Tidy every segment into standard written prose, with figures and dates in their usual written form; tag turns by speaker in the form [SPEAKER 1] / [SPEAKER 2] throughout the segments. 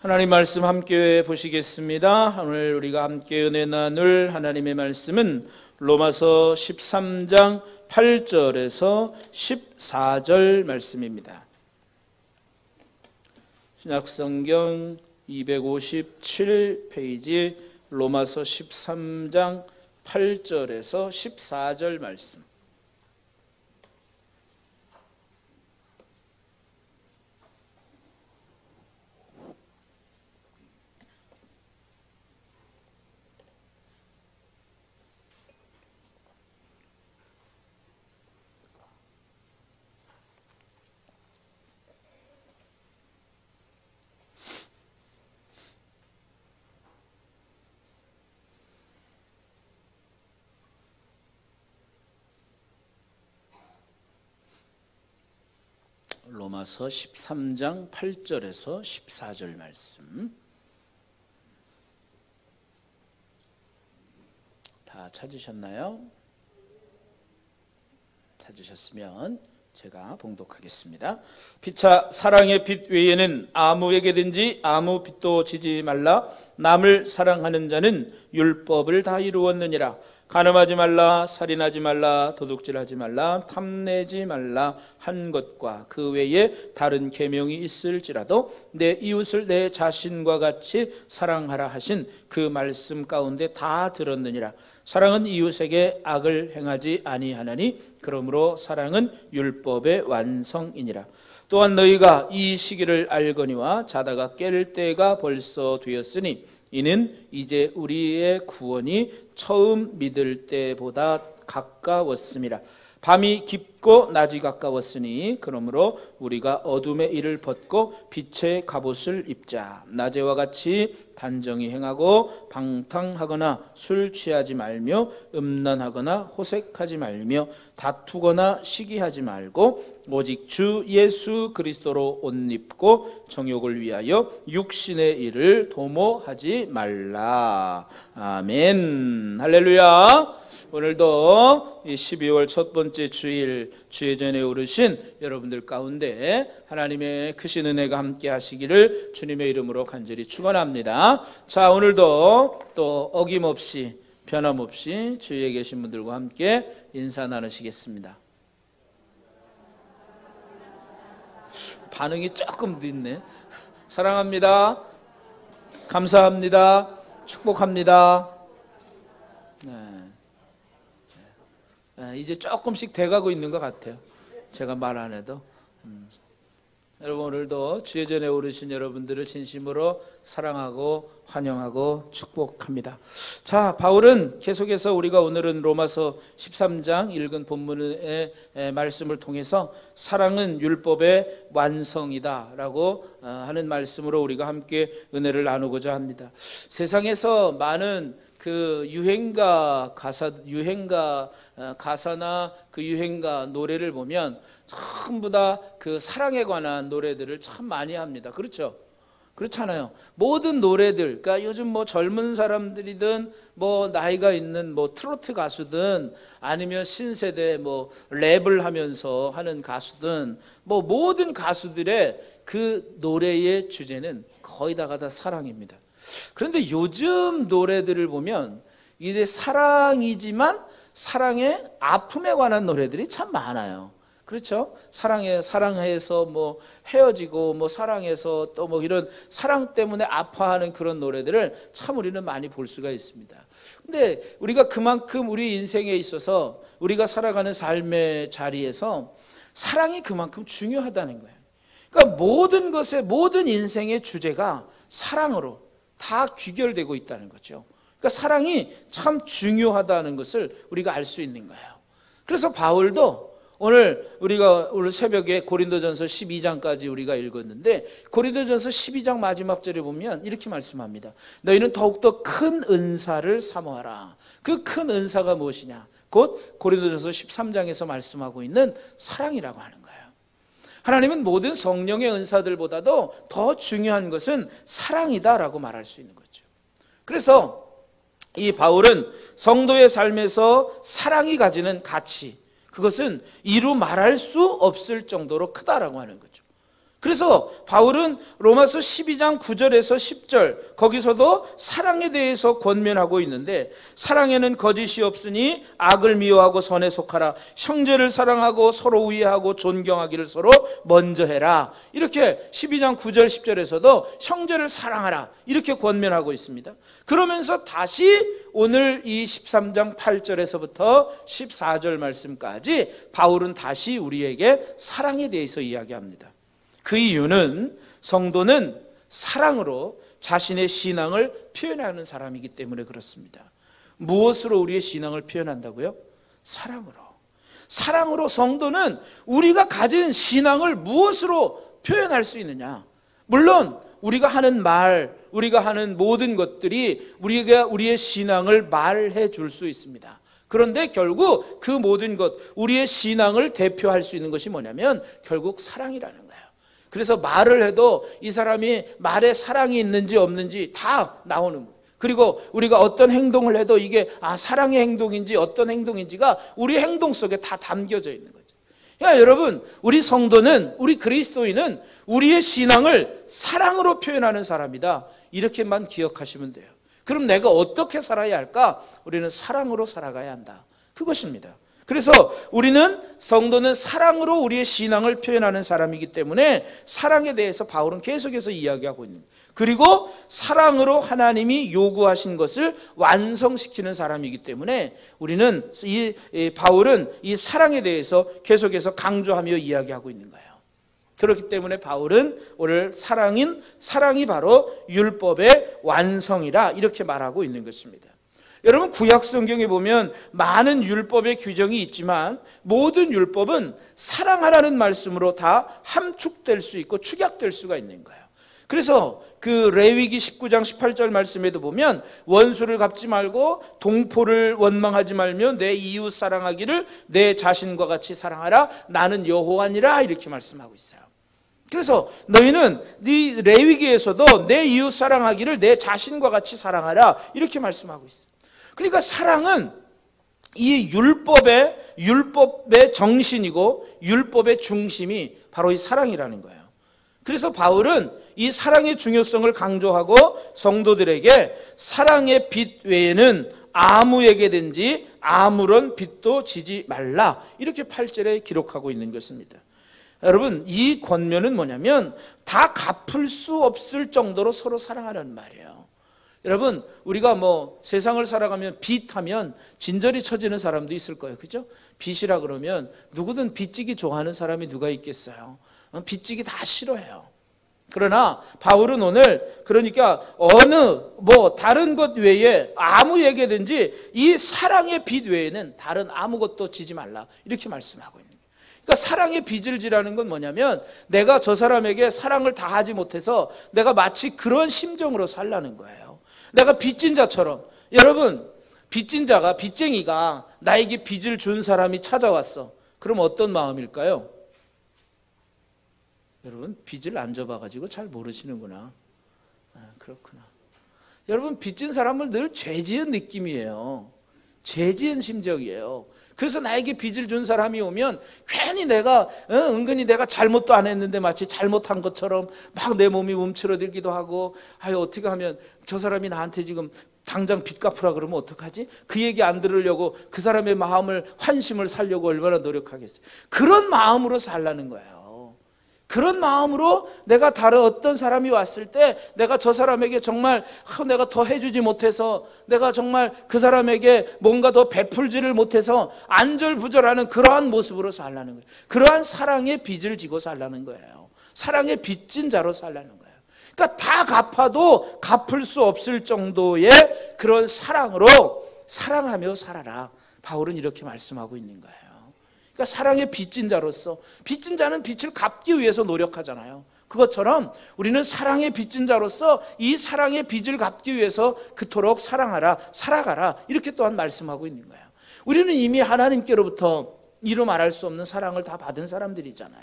[SPEAKER 1] 하나님 말씀 함께 보시겠습니다. 오늘 우리가 함께 은혜 나눌 하나님의 말씀은 로마서 13장 8절에서 14절 말씀입니다. 신약성경 257페이지 로마서 13장 8절에서 14절 말씀. 로마서 13장 8절에서 14절 말씀. 다 찾으셨나요? 찾으셨으면 제가 봉독하겠습니다. 피차 사랑의 빛 외에는 아무에게든지 아무 빛도 지지 말라. 남을 사랑하는 자는 율법을 다 이루었느니라. 간음하지 말라, 살인하지 말라, 도둑질하지 말라, 탐내지 말라 한 것과 그 외에 다른 계명이 있을지라도 내 이웃을 내 자신과 같이 사랑하라 하신 그 말씀 가운데 다 들었느니라. 사랑은 이웃에게 악을 행하지 아니하나니 그러므로 사랑은 율법의 완성이니라. 또한 너희가 이 시기를 알거니와 자다가 깰 때가 벌써 되었으니 이는 이제 우리의 구원이 처음 믿을 때보다 가까웠음이라. 밤이 깊고 낮이 가까웠으니 그러므로 우리가 어둠의 일을 벗고 빛의 갑옷을 입자. 낮에와 같이 단정히 행하고 방탕하거나 술 취하지 말며 음란하거나 호색하지 말며 다투거나 시기하지 말고 오직 주 예수 그리스도로 옷 입고 정욕을 위하여 육신의 일을 도모하지 말라. 아멘. 할렐루야. 오늘도 이 12월 첫 번째 주일 주예전에 오르신 여러분들 가운데 하나님의 크신 은혜가 함께 하시기를 주님의 이름으로 간절히 축원합니다. 자, 오늘도 또 어김없이 변함없이 주위에 계신 분들과 함께 인사 나누시겠습니다. 반응이 조금 늦네. 사랑합니다. 감사합니다. 축복합니다. 이제 조금씩 돼가고 있는 것 같아요. 제가 말 안 해도. 여러분, 오늘도 주예전에 오르신 여러분들을 진심으로 사랑하고 환영하고 축복합니다. 자, 바울은 계속해서 우리가 오늘은 로마서 13장 읽은 본문의 말씀을 통해서 사랑은 율법의 완성이다 라고 하는 말씀으로 우리가 함께 은혜를 나누고자 합니다. 세상에서 많은 그 유행가 가사나 그 유행가 노래를 보면 전부 다 그 사랑에 관한 노래들을 참 많이 합니다. 그렇죠? 그렇잖아요. 모든 노래들, 그러니까 요즘 뭐 젊은 사람들이든 뭐 나이가 있는 뭐 트로트 가수든 아니면 신세대 뭐 랩을 하면서 하는 가수든 뭐 모든 가수들의 그 노래의 주제는 거의 다가 다 사랑입니다. 그런데 요즘 노래들을 보면 이제 사랑이지만 사랑의 아픔에 관한 노래들이 참 많아요. 그렇죠? 사랑해서 뭐 헤어지고 뭐 사랑해서 또 뭐 이런 사랑 때문에 아파하는 그런 노래들을 참 우리는 많이 볼 수가 있습니다. 근데 우리가 그만큼 우리 인생에 있어서 우리가 살아가는 삶의 자리에서 사랑이 그만큼 중요하다는 거예요. 그러니까 모든 것의 모든 인생의 주제가 사랑으로 다 귀결되고 있다는 거죠. 그러니까 사랑이 참 중요하다는 것을 우리가 알 수 있는 거예요. 그래서 바울도 오늘 새벽에 고린도전서 12장까지 우리가 읽었는데 고린도전서 12장 마지막 절에 보면 이렇게 말씀합니다. 너희는 더욱더 큰 은사를 사모하라. 그 큰 은사가 무엇이냐? 곧 고린도전서 13장에서 말씀하고 있는 사랑이라고 하는 거예요. 하나님은 모든 성령의 은사들보다도 더 중요한 것은 사랑이다라고 말할 수 있는 거죠. 그래서 이 바울은 성도의 삶에서 사랑이 가지는 가치, 그것은 이루 말할 수 없을 정도로 크다라고 하는 거죠. 그래서 바울은 로마서 12장 9절에서 10절 거기서도 사랑에 대해서 권면하고 있는데, 사랑에는 거짓이 없으니 악을 미워하고 선에 속하라. 형제를 사랑하고 서로 우애하고 존경하기를 서로 먼저 해라. 이렇게 12장 9절 10절에서도 형제를 사랑하라 이렇게 권면하고 있습니다. 그러면서 다시 오늘 이 13장 8절에서부터 14절 말씀까지 바울은 다시 우리에게 사랑에 대해서 이야기합니다. 그 이유는 성도는 사랑으로 자신의 신앙을 표현하는 사람이기 때문에 그렇습니다. 무엇으로 우리의 신앙을 표현한다고요? 사랑으로. 사랑으로 성도는 우리가 가진 신앙을 무엇으로 표현할 수 있느냐? 물론 우리가 하는 말, 우리가 하는 모든 것들이 우리가 우리의 신앙을 말해 줄 수 있습니다. 그런데 결국 그 모든 것, 우리의 신앙을 대표할 수 있는 것이 뭐냐면 결국 사랑이라는 거예요. 그래서 말을 해도 이 사람이 말에 사랑이 있는지 없는지 다 나오는 거예요. 그리고 우리가 어떤 행동을 해도 이게 사랑의 행동인지 어떤 행동인지가 우리 행동 속에 다 담겨져 있는 거죠. 그러니까 여러분, 우리 성도는, 우리 그리스도인은 우리의 신앙을 사랑으로 표현하는 사람이다. 이렇게만 기억하시면 돼요. 그럼 내가 어떻게 살아야 할까? 우리는 사랑으로 살아가야 한다. 그것입니다. 그래서 우리는, 성도는 사랑으로 우리의 신앙을 표현하는 사람이기 때문에 사랑에 대해서 바울은 계속해서 이야기하고 있는 거예요. 그리고 사랑으로 하나님이 요구하신 것을 완성시키는 사람이기 때문에 우리는 바울은 이 사랑에 대해서 계속해서 강조하며 이야기하고 있는 거예요. 그렇기 때문에 바울은 오늘 사랑이 바로 율법의 완성이라 이렇게 말하고 있는 것입니다. 여러분, 구약 성경에 보면 많은 율법의 규정이 있지만 모든 율법은 사랑하라는 말씀으로 다 함축될 수 있고 축약될 수가 있는 거예요. 그래서 그 레위기 19장 18절 말씀에도 보면 원수를 갚지 말고 동포를 원망하지 말며 내 이웃 사랑하기를 내 자신과 같이 사랑하라. 나는 여호와니라 이렇게 말씀하고 있어요. 그래서 너희는 네 레위기에서도 내 이웃 사랑하기를 내 자신과 같이 사랑하라 이렇게 말씀하고 있어요. 그러니까 사랑은 이 율법의 정신이고 율법의 중심이 바로 이 사랑이라는 거예요. 그래서 바울은 이 사랑의 중요성을 강조하고 성도들에게 사랑의 빛 외에는 아무에게든지 아무런 빚도 지지 말라 이렇게 8절에 기록하고 있는 것입니다. 여러분, 이 권면은 뭐냐면 다 갚을 수 없을 정도로 서로 사랑하라는 말이에요. 여러분, 우리가 세상을 살아가면 빚하면 진저리 쳐지는 사람도 있을 거예요. 그죠? 빚이라 그러면 누구든 빚지기 좋아하는 사람이 누가 있겠어요? 빚지기 다 싫어해요. 그러나 바울은 오늘 그러니까 다른 것 외에 아무에게든지 이 사랑의 빚 외에는 다른 아무것도 지지 말라 이렇게 말씀하고 있는 거예요. 그러니까 사랑의 빚을 지라는 건 뭐냐면 내가 저 사람에게 사랑을 다하지 못해서 내가 마치 그런 심정으로 살라는 거예요. 내가 빚진 자처럼, 여러분, 빚쟁이가 나에게 빚을 준 사람이 찾아왔어. 그럼 어떤 마음일까요? 여러분, 빚을 안 져봐가지고 잘 모르시는구나. 그렇구나. 여러분, 빚진 사람을 늘 죄지은 느낌이에요. 죄지은 심정이에요. 그래서 나에게 빚을 준 사람이 오면 괜히 내가 은근히 내가 잘못도 안 했는데 마치 잘못한 것처럼 막 내 몸이 움츠러들기도 하고, 어떻게 하면 저 사람이 나한테 지금 당장 빚 갚으라 그러면 어떡하지? 그 얘기 안 들으려고 그 사람의 마음을, 환심을 살려고 얼마나 노력하겠어요. 그런 마음으로 살라는 거예요. 그런 마음으로 내가 다른 어떤 사람이 왔을 때 내가 저 사람에게 정말 내가 더 해주지 못해서, 내가 정말 그 사람에게 뭔가 더 베풀지를 못해서 안절부절하는 그러한 모습으로 살라는 거예요. 그러한 사랑의 빚을 지고 살라는 거예요. 사랑의 빚진 자로 살라는 거예요. 그러니까 다 갚아도 갚을 수 없을 정도의 그런 사랑으로 사랑하며 살아라. 바울은 이렇게 말씀하고 있는 거예요. 그러니까 사랑의 빚진 자로서, 빚진 자는 빚을 갚기 위해서 노력하잖아요. 그것처럼 우리는 사랑의 빚진 자로서 이 사랑의 빚을 갚기 위해서 그토록 사랑하라, 살아가라 이렇게 또한 말씀하고 있는 거예요. 우리는 이미 하나님께로부터 이루 말할 수 없는 사랑을 다 받은 사람들이잖아요.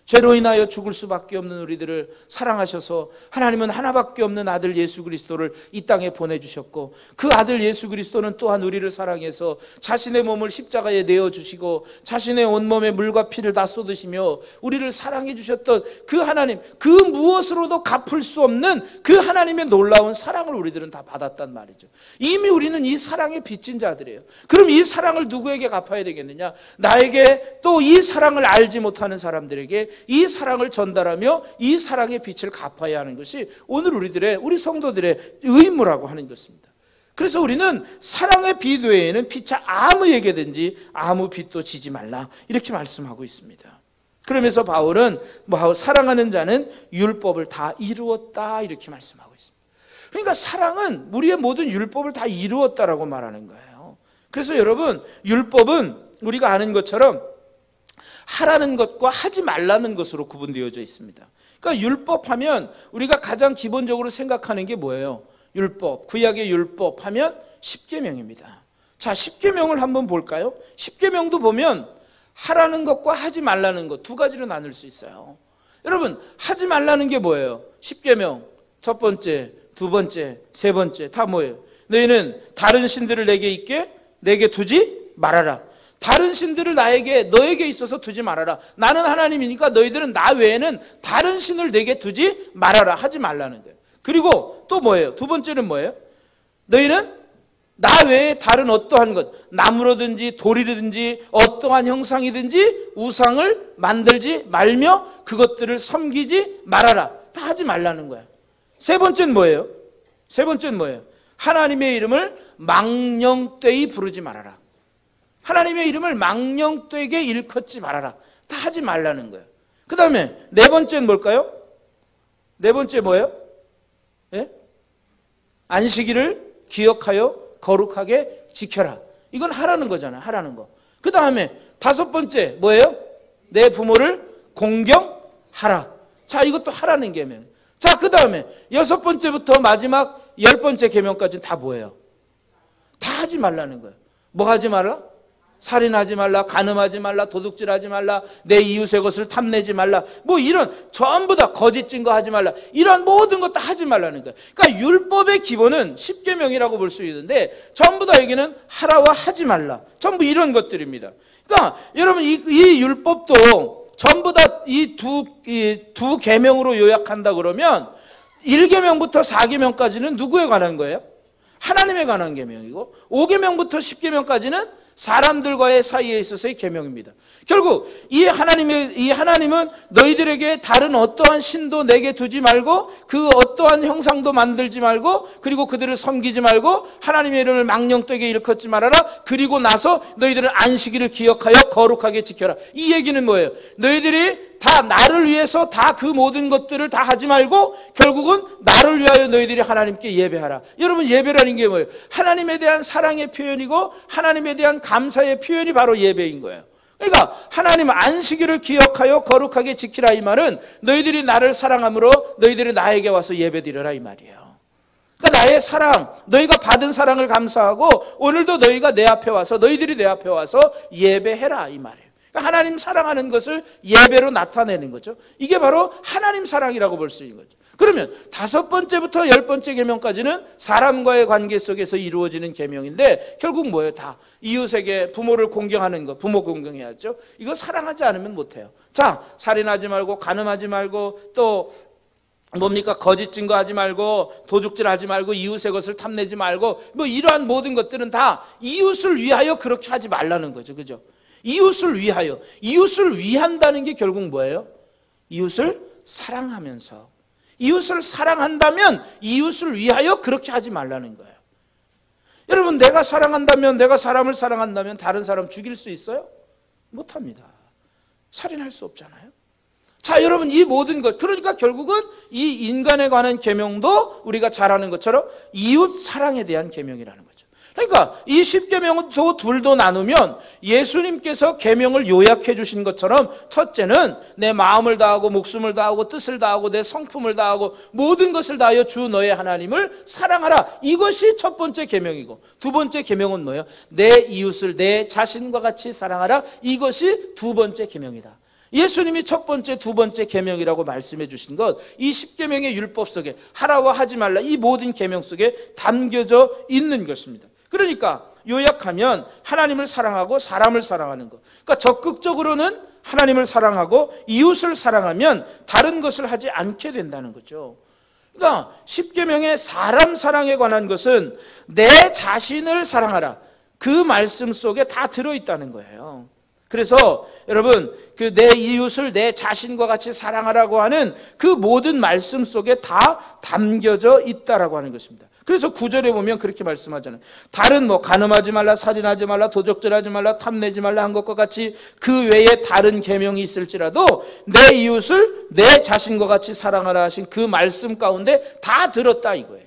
[SPEAKER 1] 죄로 인하여 죽을 수밖에 없는 우리들을 사랑하셔서 하나님은 하나밖에 없는 아들 예수 그리스도를 이 땅에 보내주셨고, 그 아들 예수 그리스도는 또한 우리를 사랑해서 자신의 몸을 십자가에 내어주시고 자신의 온몸에 물과 피를 다 쏟으시며 우리를 사랑해 주셨던 그 하나님, 그 무엇으로도 갚을 수 없는 그 하나님의 놀라운 사랑을 우리들은 다 받았단 말이죠. 이미 우리는 이 사랑에 빚진 자들이에요. 그럼 이 사랑을 누구에게 갚아야 되겠느냐? 나에게, 또 이 사랑을 알지 못하는 사람들에게 이 사랑을 전달하며 이 사랑의 빛을 갚아야 하는 것이 오늘 우리 성도들의 의무라고 하는 것입니다. 그래서 우리는 사랑의 빛 외에는 피차 아무에게든지 아무 빛도 지지 말라, 이렇게 말씀하고 있습니다. 그러면서 바울은 사랑하는 자는 율법을 다 이루었다, 이렇게 말씀하고 있습니다. 그러니까 사랑은 우리의 모든 율법을 다 이루었다라고 말하는 거예요. 그래서 여러분, 율법은 우리가 아는 것처럼 하라는 것과 하지 말라는 것으로 구분되어져 있습니다. 그러니까 율법하면 우리가 가장 기본적으로 생각하는 게 뭐예요? 율법, 구약의 율법 하면 십계명입니다. 자, 십계명을 한번 볼까요? 십계명도 보면 하라는 것과 하지 말라는 것 두 가지로 나눌 수 있어요. 여러분, 하지 말라는 게 뭐예요? 십계명 첫 번째, 두 번째, 세 번째 다 뭐예요? 너희는 다른 신들을 내게 두지 말아라. 다른 신들을 너에게 있어서 두지 말아라. 나는 하나님이니까 너희들은 나 외에는 다른 신을 내게 두지 말아라, 하지 말라는 거예요. 그리고 또 뭐예요? 두 번째는 뭐예요? 너희는 나 외에 다른 어떠한 것, 나무로든지 돌이든지 어떠한 형상이든지 우상을 만들지 말며 그것들을 섬기지 말아라, 다 하지 말라는 거예요. 세 번째는 뭐예요? 하나님의 이름을 망령되이 부르지 말아라. 하나님의 이름을 망령되게 일컫지 말아라, 다 하지 말라는 거예요. 그 다음에 네 번째는 뭘까요? 네 번째 뭐예요? 예? 안식일을 기억하여 거룩하게 지켜라. 이건 하라는 거잖아요. 하라는 거. 그 다음에 다섯 번째 뭐예요? 내 부모를 공경하라. 자, 이것도 하라는 계명. 자, 그 다음에 여섯 번째부터 마지막 10번째 계명까지는 다 뭐예요? 다 하지 말라는 거예요. 뭐 하지 말라? 살인하지 말라, 간음하지 말라, 도둑질하지 말라, 내 이웃의 것을 탐내지 말라, 뭐 이런 전부 다 거짓 증거하지 말라, 이런 모든 것 다 하지 말라는 거예요. 그러니까 율법의 기본은 십계명이라고 볼 수 있는데 전부 다 여기는 하라와 하지 말라, 전부 이런 것들입니다. 그러니까 여러분, 이 율법도 전부 다 이 두 계명으로 요약한다 그러면 1계명부터 4계명까지는 누구에 관한 거예요? 하나님에 관한 계명이고 5계명부터 10계명까지는 사람들과의 사이에 있어서의 계명입니다. 결국 이 하나님은 너희들에게 다른 어떠한 신도 내게 두지 말고 그 어떠한 형상도 만들지 말고 그리고 그들을 섬기지 말고 하나님의 이름을 망령되게 일컫지 말아라. 그리고 나서 너희들은 안식일을 기억하여 거룩하게 지켜라. 이 얘기는 뭐예요? 너희들이 다 나를 위해서 다 그 모든 것들을 다 하지 말고 결국은 나를 위하여 너희들이 하나님께 예배하라. 여러분, 예배라는 게 뭐예요? 하나님에 대한 사랑의 표현이고 하나님에 대한 감사의 표현이 바로 예배인 거예요. 그러니까 하나님 안식일을 기억하여 거룩하게 지키라, 이 말은 너희들이 나를 사랑함으로 너희들이 나에게 와서 예배드려라, 이 말이에요. 그러니까 나의 사랑, 너희가 받은 사랑을 감사하고 오늘도 너희가 내 앞에 와서, 너희들이 내 앞에 와서 예배해라, 이 말이에요. 하나님 사랑하는 것을 예배로 나타내는 거죠. 이게 바로 하나님 사랑이라고 볼 수 있는 거죠. 그러면 5번째부터 10번째 계명까지는 사람과의 관계 속에서 이루어지는 계명인데 결국 뭐예요? 다 이웃에게 부모를 공경하는 것, 부모 공경해야죠. 이거 사랑하지 않으면 못해요. 자, 살인하지 말고 간음하지 말고 또 뭡니까? 거짓 증거하지 말고 도둑질하지 말고 이웃의 것을 탐내지 말고 뭐 이러한 모든 것들은 다 이웃을 위하여 그렇게 하지 말라는 거죠. 그죠? 이웃을 위하여, 이웃을 위한다는 게 결국 뭐예요? 이웃을 사랑하면서, 이웃을 사랑한다면 이웃을 위하여 그렇게 하지 말라는 거예요. 여러분, 내가 사랑한다면, 내가 사람을 사랑한다면 다른 사람 죽일 수 있어요? 못합니다. 살인할 수 없잖아요. 자, 여러분, 이 모든 것, 그러니까 결국은 이 인간에 관한 계명도 우리가 잘 아는 것처럼 이웃 사랑에 대한 계명이라는 거죠. 그러니까 이 10계명도 둘도 나누면 예수님께서 계명을 요약해 주신 것처럼 첫째는 내 마음을 다하고 목숨을 다하고 뜻을 다하고 내 성품을 다하고 모든 것을 다하여 주 너의 하나님을 사랑하라. 이것이 첫 번째 계명이고 두 번째 계명은 뭐예요? 내 이웃을 내 자신과 같이 사랑하라. 이것이 두 번째 계명이다. 예수님이 첫 번째, 두 번째 계명이라고 말씀해 주신 것, 이 10계명의 율법 속에 하라와 하지 말라 이 모든 계명 속에 담겨져 있는 것입니다. 그러니까 요약하면 하나님을 사랑하고 사람을 사랑하는 것. 그러니까 적극적으로는 하나님을 사랑하고 이웃을 사랑하면 다른 것을 하지 않게 된다는 거죠. 그러니까 10계명의 사람 사랑에 관한 것은 내 자신을 사랑하라, 그 말씀 속에 다 들어있다는 거예요. 그래서 여러분, 그 내 이웃을 내 자신과 같이 사랑하라고 하는 그 모든 말씀 속에 다 담겨져 있다라고 하는 것입니다. 그래서 9절에 보면 그렇게 말씀하잖아요. 다른 간음하지 말라, 살인하지 말라, 도적질하지 말라, 탐내지 말라 한 것과 같이 그 외에 다른 계명이 있을지라도 내 이웃을 내 자신과 같이 사랑하라 하신 그 말씀 가운데 다 들었다 이거예요.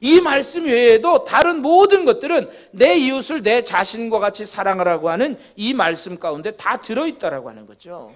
[SPEAKER 1] 이 말씀 외에도 다른 모든 것들은 내 이웃을 내 자신과 같이 사랑하라고 하는 이 말씀 가운데 다 들어있다라고 하는 거죠.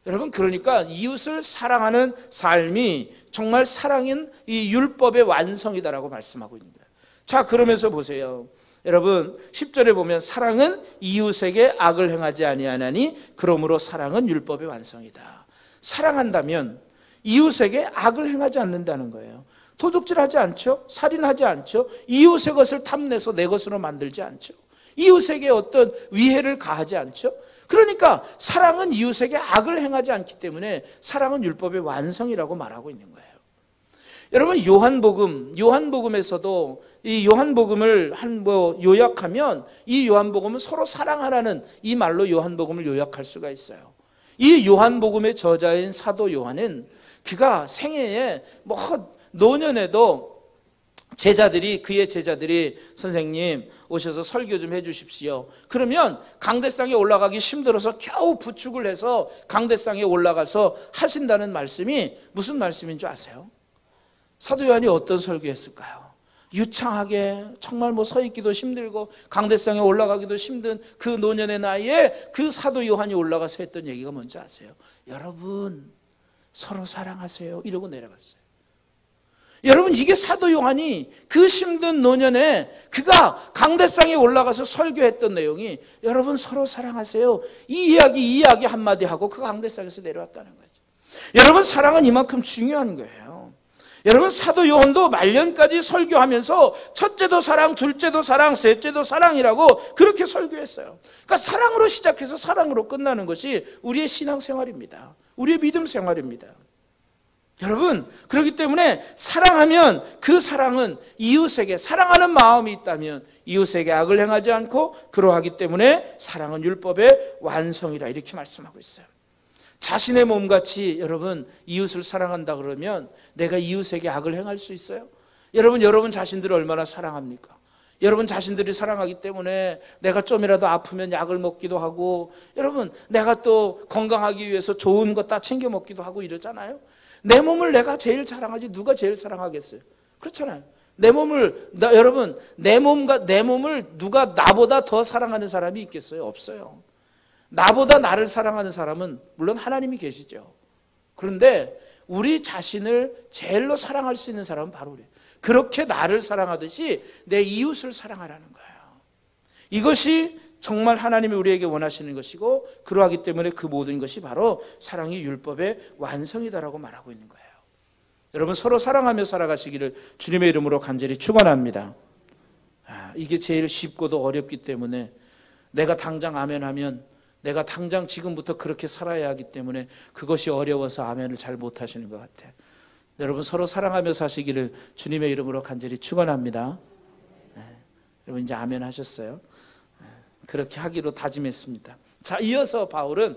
[SPEAKER 1] 여러분, 그러니까 이웃을 사랑하는 삶이 정말 사랑인 이 율법의 완성이다라고 말씀하고 있는 거예요. 자, 그러면서 보세요. 여러분, 10절에 보면 사랑은 이웃에게 악을 행하지 아니하나니 그러므로 사랑은 율법의 완성이다. 사랑한다면 이웃에게 악을 행하지 않는다는 거예요. 도둑질하지 않죠. 살인하지 않죠. 이웃의 것을 탐내서 내 것으로 만들지 않죠. 이웃에게 어떤 위해를 가하지 않죠. 그러니까 사랑은 이웃에게 악을 행하지 않기 때문에 사랑은 율법의 완성이라고 말하고 있는 거예요. 여러분, 요한복음에서도 이 요한복음을 요약하면 이 요한복음은 서로 사랑하라는 이 말로 요한복음을 요약할 수가 있어요. 이 요한복음의 저자인 사도 요한은 그가 생애에 노년에도 그의 제자들이 선생님 오셔서 설교 좀 해주십시오. 그러면 강대상에 올라가기 힘들어서 겨우 부축을 해서 강대상에 올라가서 하신다는 말씀이 무슨 말씀인 줄 아세요? 사도 요한이 어떤 설교했을까요? 유창하게 정말 서 있기도 힘들고 강대상에 올라가기도 힘든 그 노년의 나이에 그 사도 요한이 올라가서 했던 얘기가 뭔지 아세요? 여러분, 서로 사랑하세요. 이러고 내려갔어요. 여러분, 이게 사도 요한이 그 힘든 노년에 그가 강대상에 올라가서 설교했던 내용이 여러분 서로 사랑하세요. 이 이야기 한마디 하고 그 강대상에서 내려왔다는 거죠. 여러분, 사랑은 이만큼 중요한 거예요. 여러분, 사도 요한도 말년까지 설교하면서 첫째도 사랑, 둘째도 사랑, 셋째도 사랑이라고 그렇게 설교했어요. 그러니까 사랑으로 시작해서 사랑으로 끝나는 것이 우리의 신앙생활입니다. 우리의 믿음 생활입니다. 여러분, 그렇기 때문에 사랑하면 그 사랑은 이웃에게 사랑하는 마음이 있다면 이웃에게 악을 행하지 않고 그러하기 때문에 사랑은 율법의 완성이라 이렇게 말씀하고 있어요. 자신의 몸같이 여러분 이웃을 사랑한다 그러면 내가 이웃에게 악을 행할 수 있어요? 여러분 자신들을 얼마나 사랑합니까? 여러분 자신들이 사랑하기 때문에 내가 좀이라도 아프면 약을 먹기도 하고, 여러분 내가 또 건강하기 위해서 좋은 것 다 챙겨 먹기도 하고 이러잖아요. 내 몸을 내가 제일 사랑하지 누가 제일 사랑하겠어요? 그렇잖아요. 여러분 내 몸을 누가 나보다 더 사랑하는 사람이 있겠어요? 없어요. 나보다 나를 사랑하는 사람은 물론 하나님이 계시죠. 그런데 우리 자신을 제일로 사랑할 수 있는 사람은 바로 우리예요. 그렇게 나를 사랑하듯이 내 이웃을 사랑하라는 거예요. 이것이 정말 하나님이 우리에게 원하시는 것이고, 그러하기 때문에 그 모든 것이 바로 사랑이 율법의 완성이다라고 말하고 있는 거예요. 여러분, 서로 사랑하며 살아가시기를 주님의 이름으로 간절히 축원합니다. 이게 제일 쉽고도 어렵기 때문에 내가 당장 아멘하면 내가 당장 지금부터 그렇게 살아야 하기 때문에 그것이 어려워서 아멘을 잘 못하시는 것 같아요. 여러분, 서로 사랑하며 사시기를 주님의 이름으로 간절히 축원합니다. 여러분 이제 아멘 하셨어요? 그렇게 하기로 다짐했습니다. 자, 이어서 바울은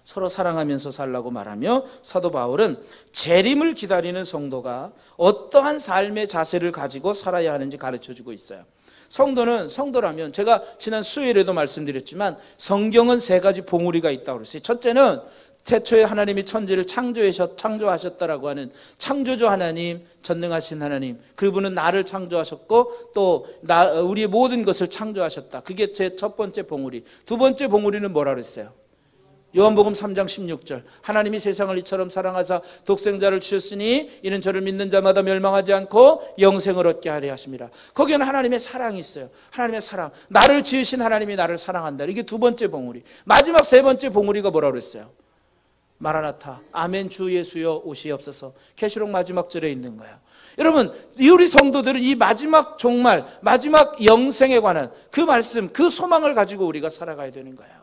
[SPEAKER 1] 서로 사랑하면서 살라고 말하며 사도 바울은 재림을 기다리는 성도가 어떠한 삶의 자세를 가지고 살아야 하는지 가르쳐주고 있어요. 성도라면 제가 지난 수요일에도 말씀드렸지만 성경은 세 가지 봉우리가 있다고 그랬어요. 첫째는 태초에 하나님이 천지를 창조하셨다라고 하는 창조주 하나님, 전능하신 하나님, 그분은 나를 창조하셨고 또 우리의 모든 것을 창조하셨다. 그게 제 첫 번째 봉우리. 두 번째 봉우리는 뭐라 그랬어요? 요한복음 3장 16절 하나님이 세상을 이처럼 사랑하사 독생자를 주셨으니 이는 저를 믿는 자마다 멸망하지 않고 영생을 얻게 하려 하심이라. 거기에는 하나님의 사랑이 있어요. 하나님의 사랑. 나를 지으신 하나님이 나를 사랑한다. 이게 두 번째 봉우리. 마지막 세 번째 봉우리가 뭐라고 그랬어요? 마라나타, 아멘 주 예수여 오시옵소서. 계시록 마지막 절에 있는 거예요. 여러분, 우리 성도들은 이 마지막 종말, 마지막 영생에 관한 그 말씀, 그 소망을 가지고 우리가 살아가야 되는 거예요.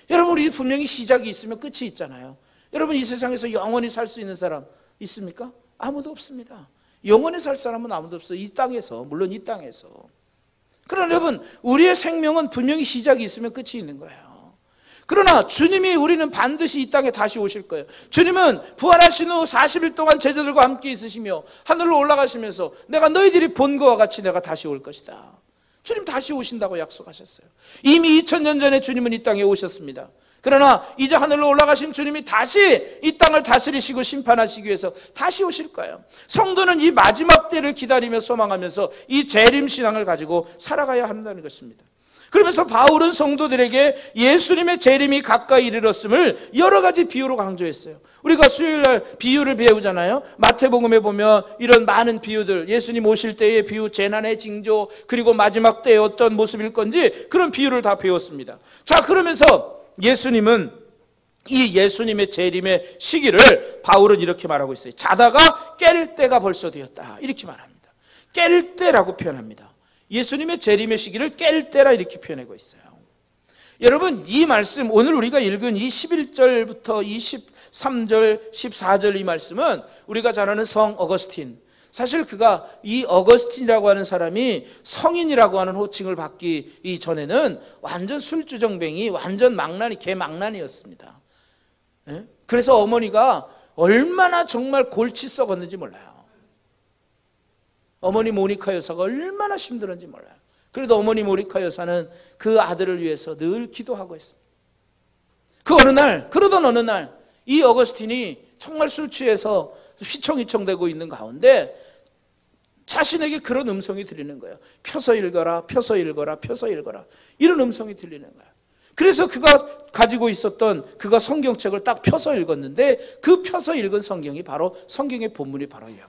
[SPEAKER 1] 여러분, 우리 분명히 시작이 있으면 끝이 있잖아요. 여러분, 이 세상에서 영원히 살 수 있는 사람 있습니까? 아무도 없습니다. 영원히 살 사람은 아무도 없어요. 이 땅에서, 물론 이 땅에서. 그러나 여러분, 우리의 생명은 분명히 시작이 있으면 끝이 있는 거예요. 그러나 주님이 우리는 반드시 이 땅에 다시 오실 거예요. 주님은 부활하신 후 40일 동안 제자들과 함께 있으시며 하늘로 올라가시면서 내가 너희들이 본 것과 같이 내가 다시 올 것이다. 주님 다시 오신다고 약속하셨어요. 이미 2000년 전에 주님은 이 땅에 오셨습니다. 그러나 이제 하늘로 올라가신 주님이 다시 이 땅을 다스리시고 심판하시기 위해서 다시 오실 거예요. 성도는 이 마지막 때를 기다리며 소망하면서 이 재림신앙을 가지고 살아가야 한다는 것입니다. 그러면서 바울은 성도들에게 예수님의 재림이 가까이 이르렀음을 여러 가지 비유로 강조했어요. 우리가 수요일날 비유를 배우잖아요. 마태복음에 보면 이런 많은 비유들, 예수님 오실 때의 비유, 재난의 징조, 그리고 마지막 때의 어떤 모습일 건지 그런 비유를 다 배웠습니다. 자, 그러면서 예수님은 이 예수님의 재림의 시기를 바울은 이렇게 말하고 있어요. 자다가 깰 때가 벌써 되었다. 이렇게 말합니다. 깰 때라고 표현합니다. 예수님의 재림의 시기를 깰 때라 이렇게 표현하고 있어요. 여러분, 이 말씀, 오늘 우리가 읽은 이 11절부터 23절, 14절 이 말씀은 우리가 잘 아는 성 어거스틴, 사실 그가 이 어거스틴이라고 하는 사람이 성인이라고 하는 호칭을 받기 이전에는 완전 술주정뱅이, 완전 망나니, 개망나니였습니다. 그래서 어머니가 얼마나 정말 골치 썩었는지 몰라요. 어머니 모니카 여사가 얼마나 힘들었는지 몰라요. 그래도 어머니 모니카 여사는 그 아들을 위해서 늘 기도하고 있습니다. 그러던 어느 날 이 어거스틴이 정말 술 취해서 휘청휘청대고 있는 가운데 자신에게 그런 음성이 들리는 거예요. 펴서 읽어라, 펴서 읽어라, 펴서 읽어라. 이런 음성이 들리는 거예요. 그래서 그가 가지고 있었던 그가 성경책을 딱 펴서 읽었는데 그 펴서 읽은 성경이 바로 성경의 본문이 바로 여기예요.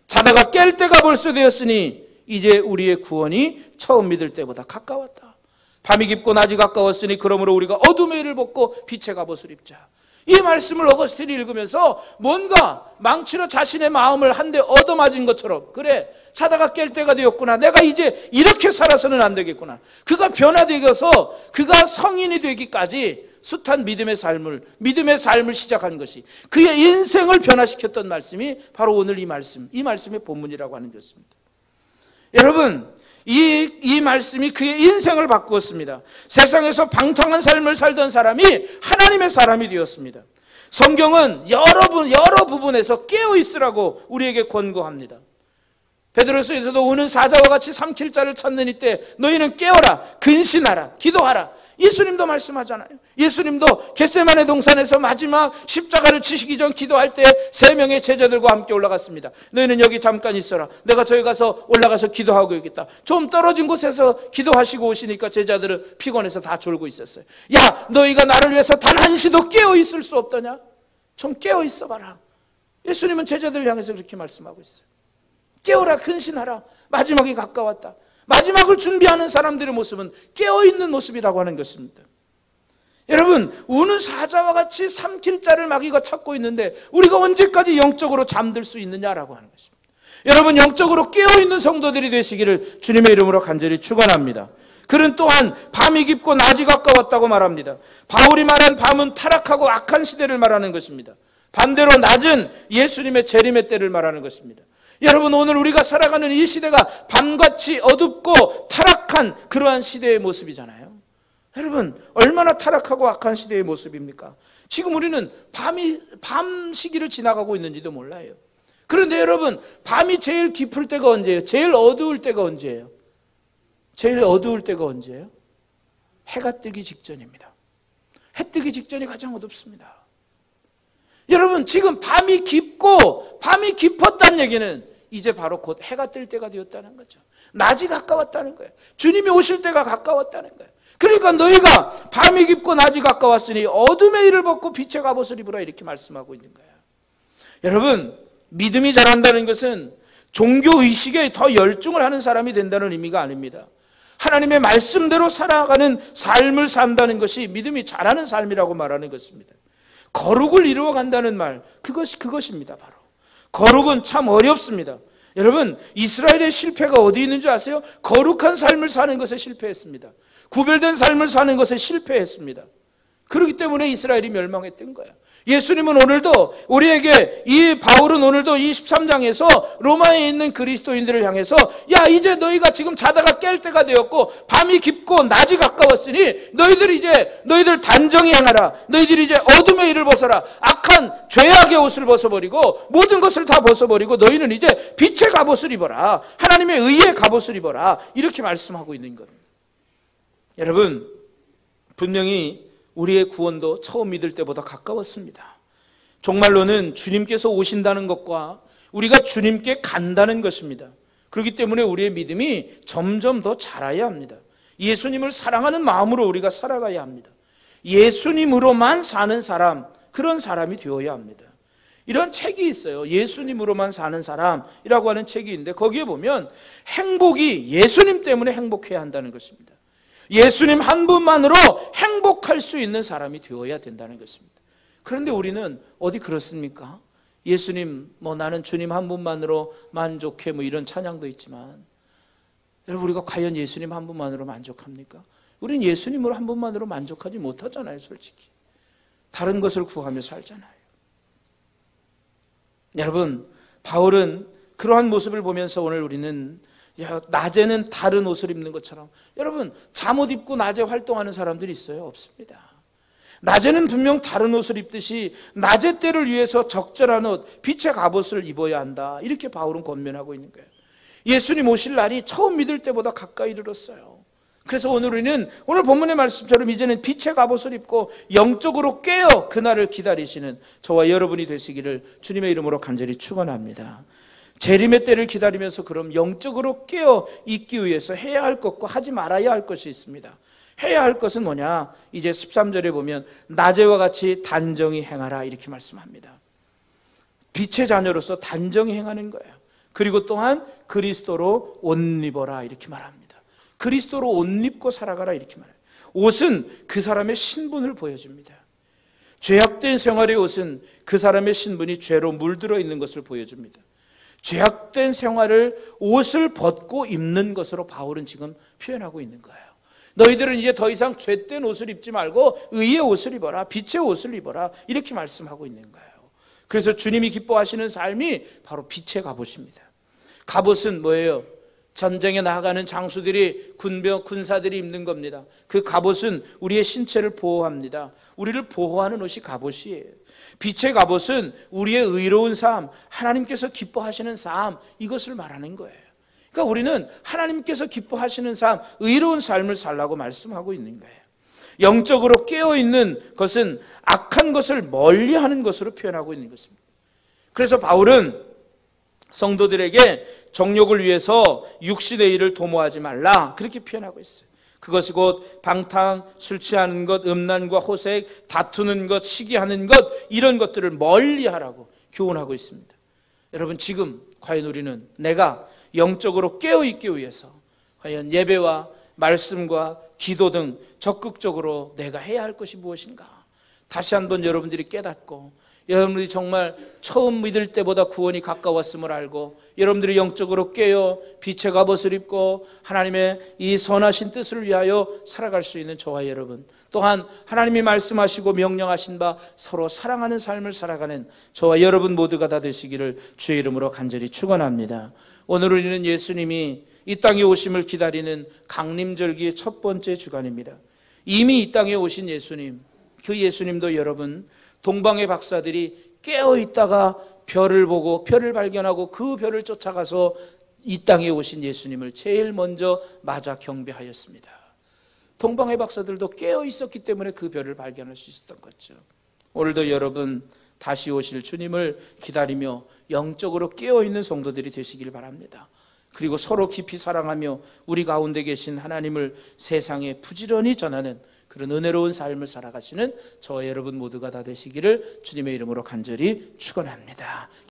[SPEAKER 1] 자다가 깰 때가 벌써 되었으니 이제 우리의 구원이 처음 믿을 때보다 가까웠다. 밤이 깊고 낮이 가까웠으니 그러므로 우리가 어둠의 일을 벗고 빛의 갑옷을 입자. 이 말씀을 어거스틴이 읽으면서 뭔가 망치로 자신의 마음을 한 대 얻어맞은 것처럼, 그래, 자다가 깰 때가 되었구나. 내가 이제 이렇게 살아서는 안 되겠구나. 그가 변화되어서 그가 성인이 되기까지 숱한 믿음의 삶을 시작한 것이, 그의 인생을 변화시켰던 말씀이 바로 오늘 이 말씀의 본문이라고 하는 것입니다. 여러분, 이 말씀이 그의 인생을 바꾸었습니다. 세상에서 방탕한 삶을 살던 사람이 하나님의 사람이 되었습니다. 성경은 여러 부분에서 깨어 있으라고 우리에게 권고합니다. 베드로서에서도 오는 사자와 같이 삼킬 자를 찾는 이때 너희는 깨어라, 근신하라, 기도하라. 예수님도 말씀하잖아요. 예수님도 겟세마네 동산에서 마지막 십자가를 치시기 전 기도할 때 3명의 제자들과 함께 올라갔습니다. 너희는 여기 잠깐 있어라. 내가 저기 가서 올라가서 기도하고 있겠다. 좀 떨어진 곳에서 기도하시고 오시니까 제자들은 피곤해서 다 졸고 있었어요. 야, 너희가 나를 위해서 단 한시도 깨어 있을 수 없더냐? 좀 깨어 있어 봐라. 예수님은 제자들을 향해서 그렇게 말씀하고 있어요. 깨어라, 근신하라. 마지막이 가까웠다. 마지막을 준비하는 사람들의 모습은 깨어있는 모습이라고 하는 것입니다. 여러분, 우는 사자와 같이 삼킬 자를 마귀가 찾고 있는데 우리가 언제까지 영적으로 잠들 수 있느냐라고 하는 것입니다. 여러분, 영적으로 깨어있는 성도들이 되시기를 주님의 이름으로 간절히 축원합니다. 그는 또한 밤이 깊고 낮이 가까웠다고 말합니다. 바울이 말한 밤은 타락하고 악한 시대를 말하는 것입니다. 반대로 낮은 예수님의 재림의 때를 말하는 것입니다. 여러분, 오늘 우리가 살아가는 이 시대가 밤같이 어둡고 타락한 그러한 시대의 모습이잖아요. 여러분, 얼마나 타락하고 악한 시대의 모습입니까? 지금 우리는 밤 시기를 지나가고 있는지도 몰라요. 그런데 여러분, 밤이 제일 깊을 때가 언제예요? 제일 어두울 때가 언제예요? 제일 어두울 때가 언제예요? 해가 뜨기 직전입니다. 해 뜨기 직전이 가장 어둡습니다. 여러분, 지금 밤이 깊었다는 얘기는 이제 바로 곧 해가 뜰 때가 되었다는 거죠. 낮이 가까웠다는 거예요. 주님이 오실 때가 가까웠다는 거예요. 그러니까 너희가 밤이 깊고 낮이 가까웠으니 어둠의 일을 벗고 빛의 갑옷을 입으라 이렇게 말씀하고 있는 거예요. 여러분, 믿음이 자란다는 것은 종교의식에 더 열중을 하는 사람이 된다는 의미가 아닙니다. 하나님의 말씀대로 살아가는 삶을 산다는 것이 믿음이 자라는 삶이라고 말하는 것입니다. 거룩을 이루어 간다는 말, 그것입니다. 바로 거룩은 참 어렵습니다. 여러분, 이스라엘의 실패가 어디 있는 줄 아세요? 거룩한 삶을 사는 것에 실패했습니다. 구별된 삶을 사는 것에 실패했습니다. 그렇기 때문에 이스라엘이 멸망했던 거예요. 예수님은 오늘도 우리에게, 이 바울은 오늘도 23장에서 로마에 있는 그리스도인들을 향해서 야, 이제 너희가 지금 자다가 깰 때가 되었고 밤이 깊고 낮이 가까웠으니 너희들 단정히 행하라. 너희들이 이제 어둠의 일을 벗어라. 악한 죄악의 옷을 벗어버리고 모든 것을 다 벗어버리고 너희는 이제 빛의 갑옷을 입어라. 하나님의 의의 갑옷을 입어라. 이렇게 말씀하고 있는 겁니다. 여러분, 분명히 우리의 구원도 처음 믿을 때보다 가까웠습니다. 정말로는 주님께서 오신다는 것과 우리가 주님께 간다는 것입니다. 그렇기 때문에 우리의 믿음이 점점 더 자라야 합니다. 예수님을 사랑하는 마음으로 우리가 살아가야 합니다. 예수님으로만 사는 사람, 그런 사람이 되어야 합니다. 이런 책이 있어요. 예수님으로만 사는 사람이라고 하는 책이 있는데 거기에 보면 행복이 예수님 때문에 행복해야 한다는 것입니다. 예수님 한 분만으로 행복할 수 있는 사람이 되어야 된다는 것입니다. 그런데 우리는 어디 그렇습니까? 예수님, 나는 주님 한 분만으로 만족해, 이런 찬양도 있지만, 여러분, 우리가 과연 예수님 한 분만으로 만족합니까? 우리는 예수님으로 한 분만으로 만족하지 못하잖아요, 솔직히. 다른 것을 구하며 살잖아요. 여러분, 바울은 그러한 모습을 보면서 오늘 우리는 낮에는 다른 옷을 입는 것처럼, 여러분, 잠옷 입고 낮에 활동하는 사람들이 있어요? 없습니다. 낮에는 분명 다른 옷을 입듯이 낮의 때를 위해서 적절한 옷, 빛의 갑옷을 입어야 한다. 이렇게 바울은 권면하고 있는 거예요. 예수님 오실 날이 처음 믿을 때보다 가까이 이르렀어요. 그래서 오늘 본문의 말씀처럼 이제는 빛의 갑옷을 입고 영적으로 깨어 그날을 기다리시는 저와 여러분이 되시기를 주님의 이름으로 간절히 축원합니다. 재림의 때를 기다리면서 그럼 영적으로 깨어 있기 위해서 해야 할 것과 하지 말아야 할 것이 있습니다. 해야 할 것은 뭐냐? 이제 13절에 보면 낮에와 같이 단정히 행하라 이렇게 말씀합니다. 빛의 자녀로서 단정히 행하는 거예요. 그리고 또한 그리스도로 옷 입어라 이렇게 말합니다. 그리스도로 옷 입고 살아가라 이렇게 말해요. 옷은 그 사람의 신분을 보여줍니다. 죄악된 생활의 옷은 그 사람의 신분이 죄로 물들어 있는 것을 보여줍니다. 죄악된 생활을 옷을 벗고 입는 것으로 바울은 지금 표현하고 있는 거예요. 너희들은 이제 더 이상 죄된 옷을 입지 말고 의의 옷을 입어라, 빛의 옷을 입어라 이렇게 말씀하고 있는 거예요. 그래서 주님이 기뻐하시는 삶이 바로 빛의 갑옷입니다. 갑옷은 뭐예요? 전쟁에 나가는 장수들이, 군사들이 입는 겁니다. 그 갑옷은 우리의 신체를 보호합니다. 우리를 보호하는 옷이 갑옷이에요. 빛의 갑옷은 우리의 의로운 삶, 하나님께서 기뻐하시는 삶, 이것을 말하는 거예요. 그러니까 우리는 하나님께서 기뻐하시는 삶, 의로운 삶을 살라고 말씀하고 있는 거예요. 영적으로 깨어있는 것은 악한 것을 멀리하는 것으로 표현하고 있는 것입니다. 그래서 바울은 성도들에게 정욕을 위해서 육신의 일을 도모하지 말라 그렇게 표현하고 있어요. 그것이 곧 방탕, 술 취하는 것, 음란과 호색, 다투는 것, 시기하는 것, 이런 것들을 멀리하라고 교훈하고 있습니다. 여러분, 지금 과연 우리는 내가 영적으로 깨어있기 위해서 과연 예배와 말씀과 기도 등 적극적으로 내가 해야 할 것이 무엇인가? 다시 한번 여러분들이 깨닫고, 여러분들이 정말 처음 믿을 때보다 구원이 가까웠음을 알고, 여러분들이 영적으로 깨어 빛의 갑옷을 입고 하나님의 이 선하신 뜻을 위하여 살아갈 수 있는 저와 여러분, 또한 하나님이 말씀하시고 명령하신 바 서로 사랑하는 삶을 살아가는 저와 여러분 모두가 다 되시기를 주의 이름으로 간절히 축원합니다. 오늘 우리는 예수님이 이 땅에 오심을 기다리는 강림절기의 첫 번째 주간입니다. 이미 이 땅에 오신 예수님, 그 예수님도 여러분, 동방의 박사들이 깨어있다가 별을 보고 별을 발견하고 그 별을 쫓아가서 이 땅에 오신 예수님을 제일 먼저 맞아 경배하였습니다. 동방의 박사들도 깨어있었기 때문에 그 별을 발견할 수 있었던 거죠. 오늘도 여러분 다시 오실 주님을 기다리며 영적으로 깨어있는 성도들이 되시길 바랍니다. 그리고 서로 깊이 사랑하며 우리 가운데 계신 하나님을 세상에 부지런히 전하는 그런 은혜로운 삶을 살아가시는 저와 여러분 모두가 다 되시기를 주님의 이름으로 간절히 축원합니다.